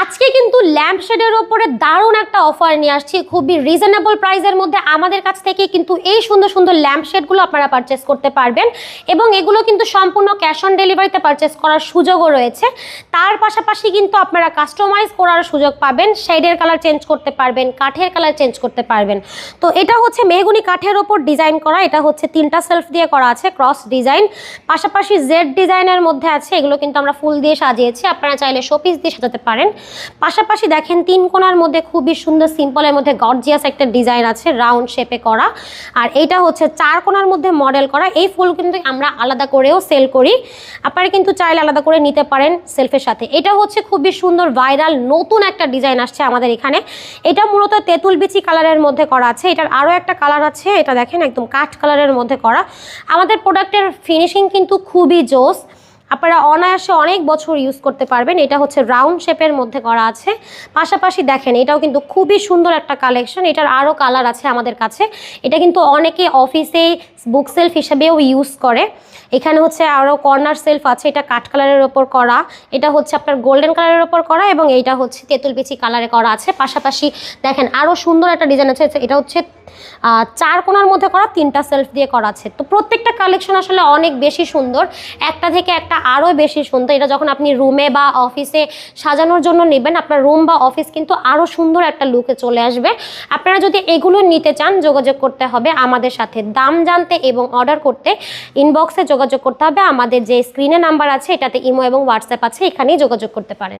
আজকে কিন্তু ল্যাম্প শেডের উপরে দারুণ একটা অফার নিয়ে আসছি, খুবই রিজনেবল প্রাইসের মধ্যে আমাদের কাছ থেকে কিন্তু এই সুন্দর সুন্দর ল্যাম্প শেডগুলো আপনারা পারচেস করতে পারবেন এবং এগুলো কিন্তু সম্পূর্ণ ক্যাশ অন ডেলিভারিতে পারচেস করার সুযোগও রয়েছে। তার পাশাপাশি কিন্তু আপনারা কাস্টমাইজ করার সুযোগ পাবেন, শেডের কালার চেঞ্জ করতে পারবেন, কাঠের কালার চেঞ্জ করতে পারবেন। তো এটা হচ্ছে মেহগনি কাঠের ওপর ডিজাইন করা, এটা হচ্ছে 3টা সেলফ দিয়ে করা আছে ক্রস ডিজাইন, পাশাপাশি জেড ডিজাইনের মধ্যে আছে। এগুলো কিন্তু আমরা ফুল দিয়ে সাজিয়েছি, আপনারা চাইলে শোপিস দিয়ে সাজাতে পারেন। পাশাপাশি দেখেন 3 কোণার মধ্যে খুবই সুন্দর সিম্পলের মধ্যে গর্জিয়াস একটা ডিজাইন আছে রাউন্ড শেপে করা, আর এইটা হচ্ছে 4 কোণার মধ্যে মডেল করা। এই ফুল কিন্তু আমরা আলাদা করেও সেল করি, আপনারা কিন্তু চাইলে আলাদা করে নিতে পারেন সেলফের সাথে। এটা হচ্ছে খুবই সুন্দর ভাইরাল নতুন একটা ডিজাইন আসছে আমাদের এখানে। এটা মূলত তেঁতুল বিচি কালারের মধ্যে করা আছে। এটার আরও একটা কালার আছে, এটা দেখেন একদম কাঠ কালারের মধ্যে করা। আমাদের প্রোডাক্টের ফিনিশিং কিন্তু খুবই জোস, আপনারা অনায়াসে অনেক বছর ইউজ করতে পারবেন। এটা হচ্ছে রাউন্ড শেপের মধ্যে করা আছে। পাশাপাশি দেখেন এটাও কিন্তু খুবই সুন্দর একটা কালেকশন, এটার আরও কালার আছে আমাদের কাছে। এটা কিন্তু অনেকে অফিসে বুক সেলফ হিসেবেও ইউজ করে। এখানে হচ্ছে আরও কর্নার সেলফ আছে, এটা কাঠ কালারের ওপর করা, এটা হচ্ছে আপনার গোল্ডেন কালারের ওপর করা এবং এইটা হচ্ছে তেঁতুল বিচি কালারে করা আছে। পাশাপাশি দেখেন আরও সুন্দর একটা ডিজাইন আছে, এটা হচ্ছে 4 কোণার মধ্যে করা, 3টা সেলফ দিয়ে করা আছে। তো প্রত্যেকটা কালেকশন আসলে অনেক বেশি সুন্দর, একটা থেকে একটা আরও বেশি সুন্দর। এটা যখন আপনি রুমে বা অফিসে সাজানোর জন্য নেবেন, আপনার রুম বা অফিস কিন্তু আরও সুন্দর একটা লুকে চলে আসবে। আপনারা যদি এগুলো নিতে চান যোগাযোগ করতে হবে আমাদের সাথে। দাম জানতে এবং অর্ডার করতে ইনবক্সে যোগাযোগ করতে হবে। আমাদের যে স্ক্রিনে নাম্বার আছে এটাতে ইমো এবং হোয়াটসঅ্যাপ আছে, এখানেই যোগাযোগ করতে পারেন।